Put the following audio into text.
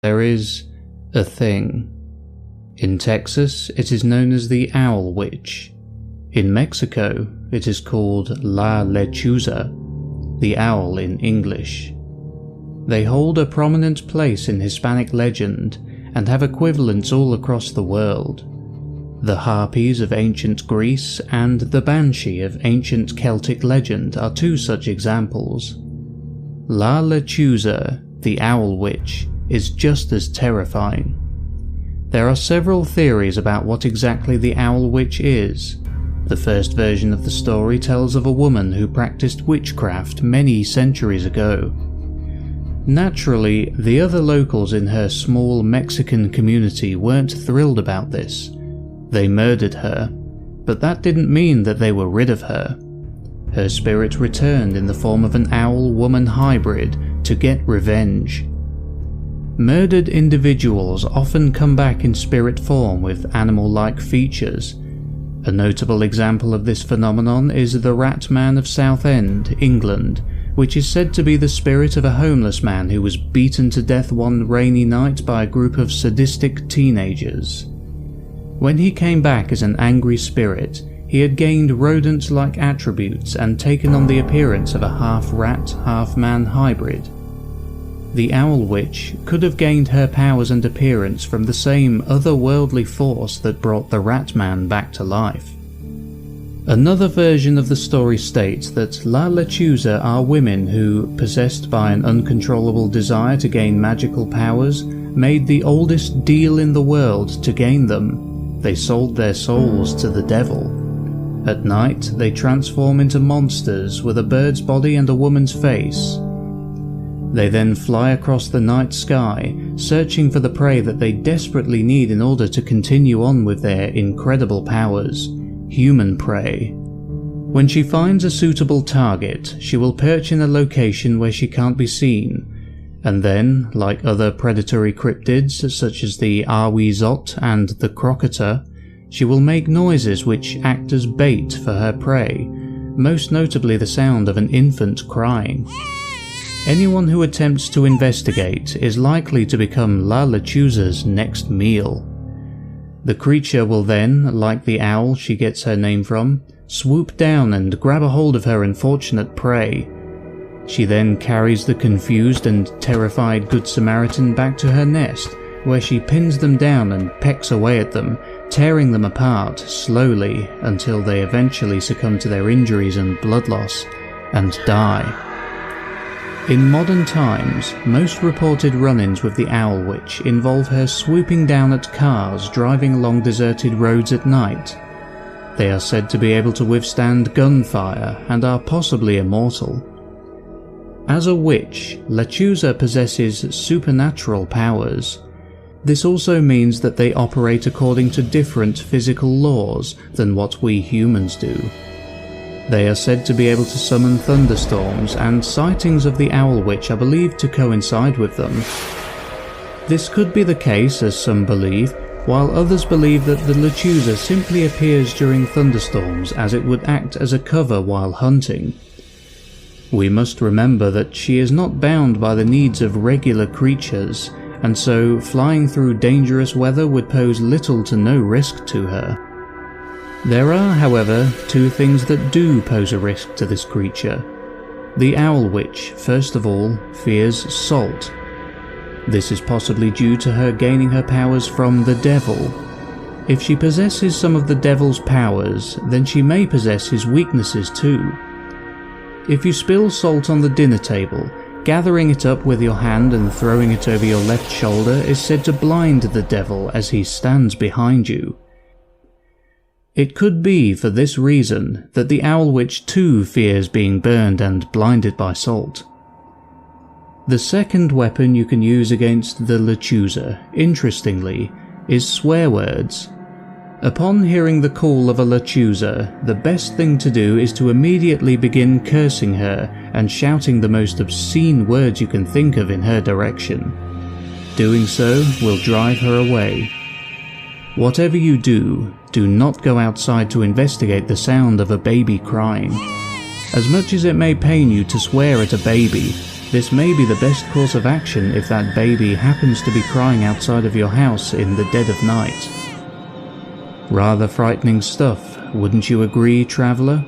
there is a thing. In Texas, it is known as the Owl Witch. In Mexico, it is called La Lechuza, the owl in English. They hold a prominent place in Hispanic legend and have equivalents all across the world. The harpies of ancient Greece and the banshee of ancient Celtic legend are two such examples. La Lechuza, the Owl Witch, is just as terrifying. There are several theories about what exactly the Owl Witch is. The first version of the story tells of a woman who practiced witchcraft many centuries ago. Naturally, the other locals in her small Mexican community weren't thrilled about this. They murdered her, but that didn't mean that they were rid of her. Her spirit returned in the form of an owl-woman hybrid to get revenge. Murdered individuals often come back in spirit form with animal-like features. A notable example of this phenomenon is the Rat Man of Southend, England, which is said to be the spirit of a homeless man who was beaten to death one rainy night by a group of sadistic teenagers. When he came back as an angry spirit, he had gained rodent-like attributes and taken on the appearance of a half-rat, half-man hybrid. The Owl Witch could have gained her powers and appearance from the same otherworldly force that brought the Rat Man back to life. Another version of the story states that La Lechuza are women who, possessed by an uncontrollable desire to gain magical powers, made the oldest deal in the world to gain them. They sold their souls to the devil. At night, they transform into monsters with a bird's body and a woman's face. They then fly across the night sky, searching for the prey that they desperately need in order to continue on with their incredible powers, human prey. When she finds a suitable target, she will perch in a location where she can't be seen, and then, like other predatory cryptids such as the Awizot and the Crocoter, she will make noises which act as bait for her prey, most notably the sound of an infant crying. Anyone who attempts to investigate is likely to become La Lechuza's next meal. The creature will then, like the owl she gets her name from, swoop down and grab a hold of her unfortunate prey. She then carries the confused and terrified Good Samaritan back to her nest, where she pins them down and pecks away at them, tearing them apart slowly until they eventually succumb to their injuries and blood loss, and die. In modern times, most reported run-ins with the Owl Witch involve her swooping down at cars driving along deserted roads at night. They are said to be able to withstand gunfire and are possibly immortal. As a witch, Lechuza possesses supernatural powers. This also means that they operate according to different physical laws than what we humans do. They are said to be able to summon thunderstorms, and sightings of the Owl Witch are believed to coincide with them. This could be the case, as some believe, while others believe that the Lechuza simply appears during thunderstorms as it would act as a cover while hunting. We must remember that she is not bound by the needs of regular creatures, and so flying through dangerous weather would pose little to no risk to her. There are, however, two things that do pose a risk to this creature. The Owl Witch, first of all, fears salt. This is possibly due to her gaining her powers from the devil. If she possesses some of the devil's powers, then she may possess his weaknesses too. If you spill salt on the dinner table, gathering it up with your hand and throwing it over your left shoulder is said to blind the devil as he stands behind you. It could be for this reason that the Owl Witch too fears being burned and blinded by salt. The second weapon you can use against the Lechuza, interestingly, is swear words. Upon hearing the call of a Lechuza, the best thing to do is to immediately begin cursing her and shouting the most obscene words you can think of in her direction. Doing so will drive her away. Whatever you do, do not go outside to investigate the sound of a baby crying. As much as it may pain you to swear at a baby, This may be the best course of action if that baby happens to be crying outside of your house in the dead of night. Rather frightening stuff, wouldn't you agree, traveller?